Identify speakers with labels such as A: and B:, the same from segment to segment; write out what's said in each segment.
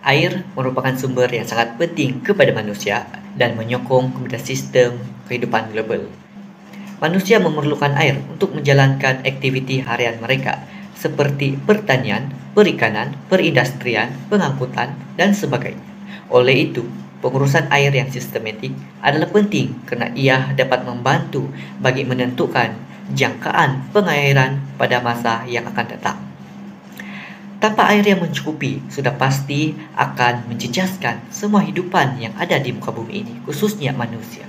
A: Air merupakan sumber yang sangat penting kepada manusia dan menyokong kepada sistem kehidupan global. Manusia memerlukan air untuk menjalankan aktiviti harian mereka seperti pertanian, perikanan, perindustrian, pengangkutan, dan sebagainya. Oleh itu, pengurusan air yang sistematik adalah penting kerana ia dapat membantu bagi menentukan jangkaan pengairan pada masa yang akan datang. Tanpa air yang mencukupi, sudah pasti akan menjejaskan semua hidupan yang ada di muka bumi ini, khususnya manusia.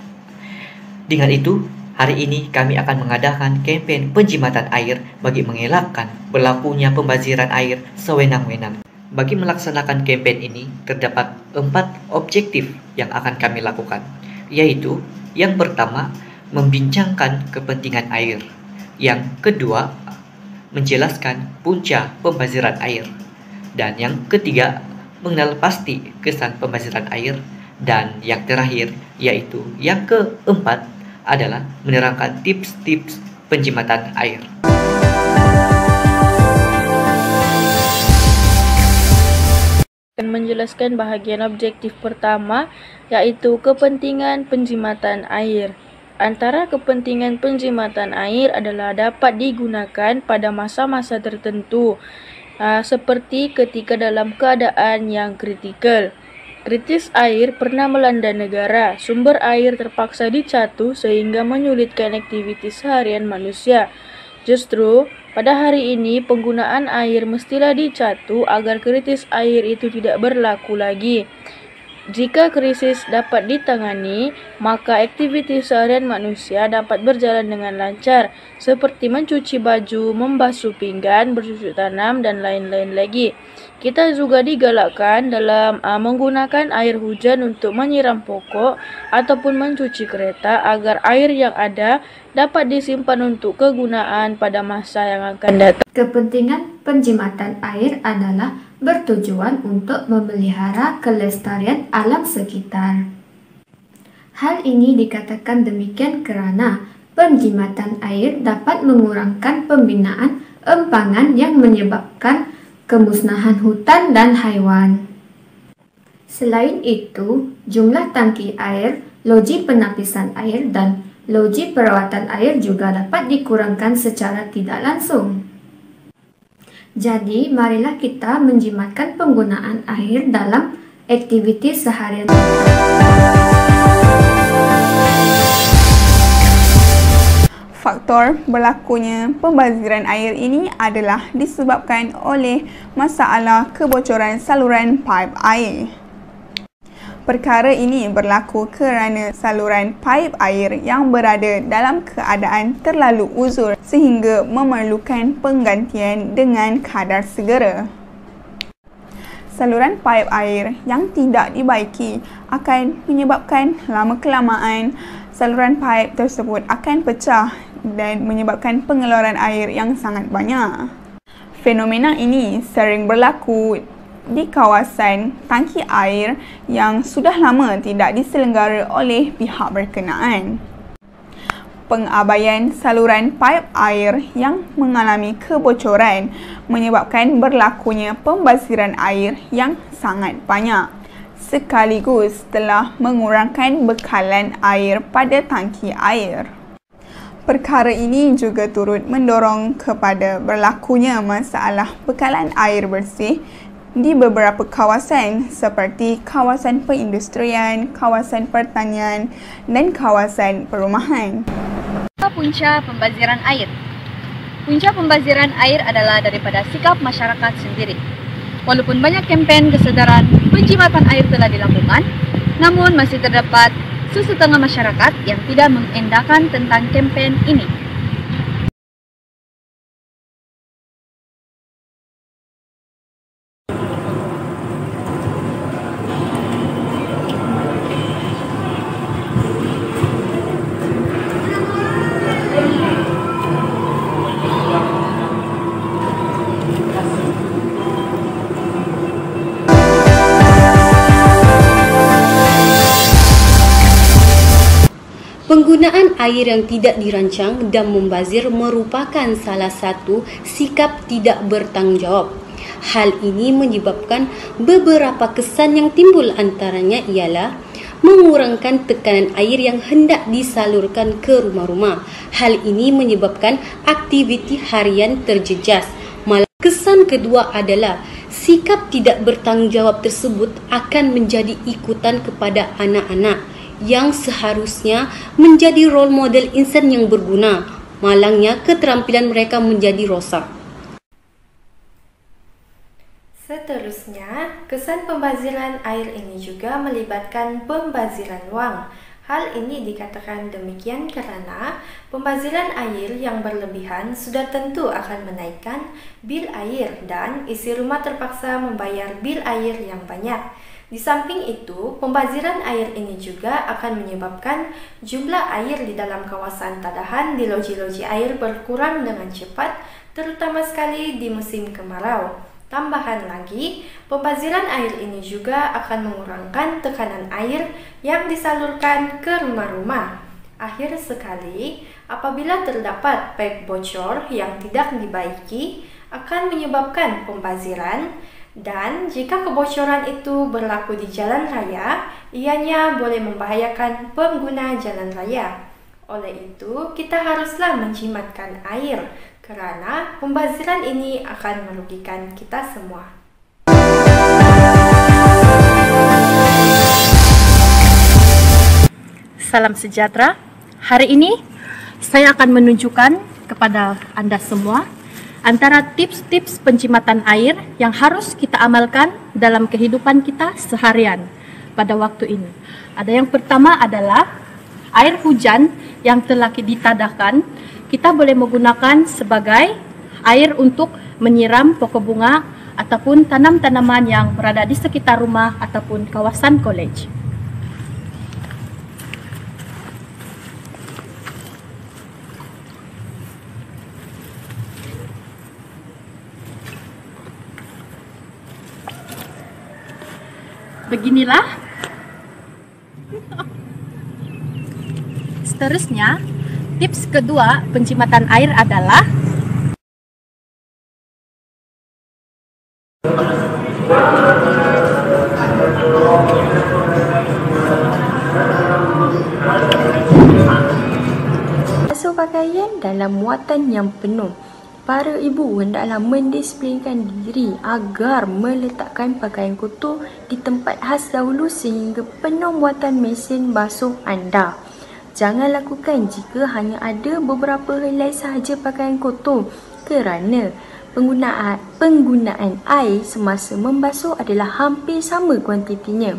A: Dengan itu, hari ini kami akan mengadakan kempen penjimatan air bagi mengelakkan berlakunya pembaziran air sewenang-wenang. Bagi melaksanakan kempen ini, terdapat 4 objektif yang akan kami lakukan, yaitu yang pertama, membincangkan kepentingan air. Yang kedua, menjelaskan punca pembaziran air. Dan yang ketiga, mengenal pasti kesan pembaziran air. Dan yang terakhir, yaitu yang keempat, adalah menerangkan tips-tips penjimatan air.
B: Akan menjelaskan bahagian objektif pertama, yaitu kepentingan penjimatan air. Antara kepentingan penjimatan air adalah dapat digunakan pada masa-masa tertentu, seperti ketika dalam keadaan yang kritikal. Krisis air pernah melanda negara. Sumber air terpaksa dicatu sehingga menyulitkan aktivitas seharian manusia. Justru, pada hari ini penggunaan air mestilah dicatu agar krisis air itu tidak berlaku lagi. Jika krisis dapat ditangani, maka aktivitas seharian manusia dapat berjalan dengan lancar, seperti mencuci baju, membasuh pinggan, bercocok tanam, dan lain-lain lagi. Kita juga digalakkan dalam menggunakan air hujan untuk menyiram pokok ataupun mencuci kereta agar air yang ada dapat disimpan untuk kegunaan pada masa yang akan datang.
C: Kepentingan penjimatan air adalah bertujuan untuk memelihara kelestarian alam sekitar. Hal ini dikatakan demikian kerana penjimatan air dapat mengurangkan pembinaan empangan yang menyebabkan kemusnahan hutan dan haiwan. Selain itu, jumlah tangki air, loji penapisan air, dan loji perawatan air juga dapat dikurangkan secara tidak langsung. Jadi, marilah kita menjimatkan penggunaan air dalam aktiviti seharian.
D: Faktor berlakunya pembaziran air ini adalah disebabkan oleh masalah kebocoran saluran paip air. Perkara ini berlaku kerana saluran paip air yang berada dalam keadaan terlalu uzur sehingga memerlukan penggantian dengan kadar segera. Saluran paip air yang tidak dibaiki akan menyebabkan lama-kelamaan saluran paip tersebut akan pecah dan menyebabkan pengeluaran air yang sangat banyak. Fenomena ini sering berlaku di kawasan tangki air yang sudah lama tidak diselenggara oleh pihak berkenaan. Pengabaian saluran paip air yang mengalami kebocoran menyebabkan berlakunya pembaziran air yang sangat banyak, sekaligus telah mengurangkan bekalan air pada tangki air. Perkara ini juga turut mendorong kepada berlakunya masalah bekalan air bersih di beberapa kawasan seperti kawasan perindustrian, kawasan pertanian, dan kawasan perumahan.
E: Punca pembaziran air. Punca pembaziran air adalah daripada sikap masyarakat sendiri. Walaupun banyak kempen kesedaran penjimatan air telah dilakukan, namun masih terdapat sesetengah masyarakat yang tidak mengendahkan tentang kempen ini.
F: Penggunaan air yang tidak dirancang dan membazir merupakan salah satu sikap tidak bertanggungjawab. Hal ini menyebabkan beberapa kesan yang timbul, antaranya ialah mengurangkan tekanan air yang hendak disalurkan ke rumah-rumah. Hal ini menyebabkan aktiviti harian terjejas. Malah kesan kedua adalah sikap tidak bertanggungjawab tersebut akan menjadi ikutan kepada anak-anak yang seharusnya menjadi role model insan yang berguna. Malangnya keterampilan mereka menjadi rosak.
C: Seterusnya, kesan pembaziran air ini juga melibatkan pembaziran wang. Hal ini dikatakan demikian karena pembaziran air yang berlebihan sudah tentu akan menaikkan bil air dan isi rumah terpaksa membayar bil air yang banyak. Di samping itu, pembaziran air ini juga akan menyebabkan jumlah air di dalam kawasan tadahan di loji-loji air berkurang dengan cepat, terutama sekali di musim kemarau. Tambahan lagi, pembaziran air ini juga akan mengurangkan tekanan air yang disalurkan ke rumah-rumah. Akhir sekali, apabila terdapat pipe bocor yang tidak dibaiki, akan menyebabkan pembaziran, dan jika kebocoran itu berlaku di jalan raya, ianya boleh membahayakan pengguna jalan raya. Oleh itu, kita haruslah menjimatkan air, karena pembaziran ini akan merugikan kita semua.
G: Salam sejahtera. Hari ini saya akan menunjukkan kepada Anda semua antara tips-tips penjimatan air yang harus kita amalkan dalam kehidupan kita seharian pada waktu ini. Ada yang pertama adalah air hujan yang telah ditadahkan, kita boleh menggunakan sebagai air untuk menyiram pokok bunga ataupun tanam-tanaman yang berada di sekitar rumah ataupun kawasan kolej. Beginilah. Seterusnya, tips kedua penjimatan air adalah
B: basuh pakaian dalam muatan yang penuh. Para ibu hendaklah mendisiplinkan diri agar meletakkan pakaian kotor di tempat khas dahulu sehingga penuh muatan mesin basuh anda. Jangan lakukan jika hanya ada beberapa helai sahaja pakaian kotor kerana penggunaan air semasa membasuh adalah hampir sama kuantitinya.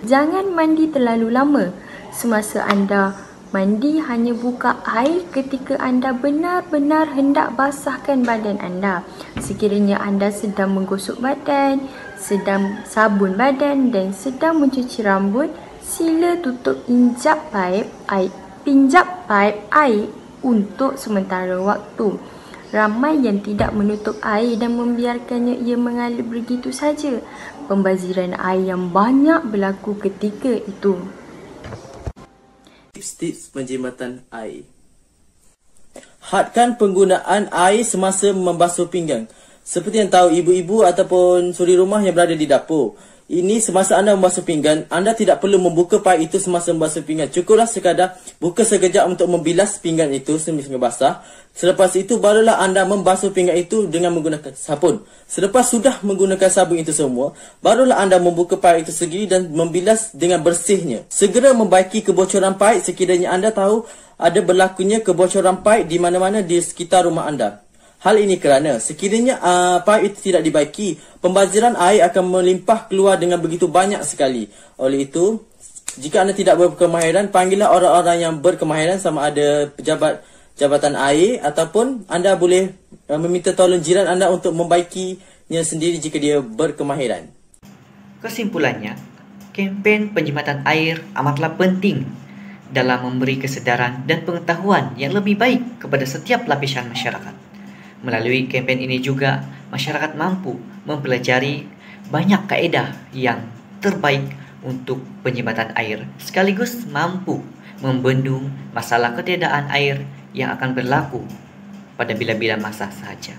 B: Jangan mandi terlalu lama. Semasa anda mandi, hanya buka air ketika anda benar-benar hendak basahkan badan anda. Sekiranya anda sedang menggosok badan, sedang sabun badan dan sedang mencuci rambut, sila tutup pinjap paip air untuk sementara waktu. Ramai yang tidak menutup air dan membiarkannya ia mengalir begitu saja. Pembaziran air yang banyak berlaku ketika itu.
H: Tips-tips penjimatan air. Hadkan penggunaan air semasa membasuh pinggang. Seperti yang tahu ibu-ibu ataupun suri rumah yang berada di dapur. Ini semasa anda membasuh pinggan, anda tidak perlu membuka paip itu semasa membasuh pinggan. Cukuplah sekadar buka sekejap untuk membilas pinggan itu sehingga basah. Selepas itu barulah anda membasuh pinggan itu dengan menggunakan sabun. Selepas sudah menggunakan sabun itu semua, barulah anda membuka paip itu sendiri dan membilas dengan bersihnya. Segera membaiki kebocoran paip sekiranya anda tahu ada berlakunya kebocoran paip di mana-mana di sekitar rumah anda. Hal ini kerana sekiranya paip itu tidak dibaiki, pembaziran air akan melimpah keluar dengan begitu banyak sekali. Oleh itu, jika anda tidak berkemahiran, panggillah orang-orang yang berkemahiran, sama ada pejabat jabatan air ataupun anda boleh meminta tolong jiran anda untuk membaikinya sendiri jika dia berkemahiran.
A: Kesimpulannya, kempen penjimatan air amatlah penting dalam memberi kesedaran dan pengetahuan yang lebih baik kepada setiap lapisan masyarakat. Melalui kempen ini juga, masyarakat mampu mempelajari banyak kaedah yang terbaik untuk penjimatan air, sekaligus mampu membendung masalah ketiadaan air yang akan berlaku pada bila-bila masa sahaja.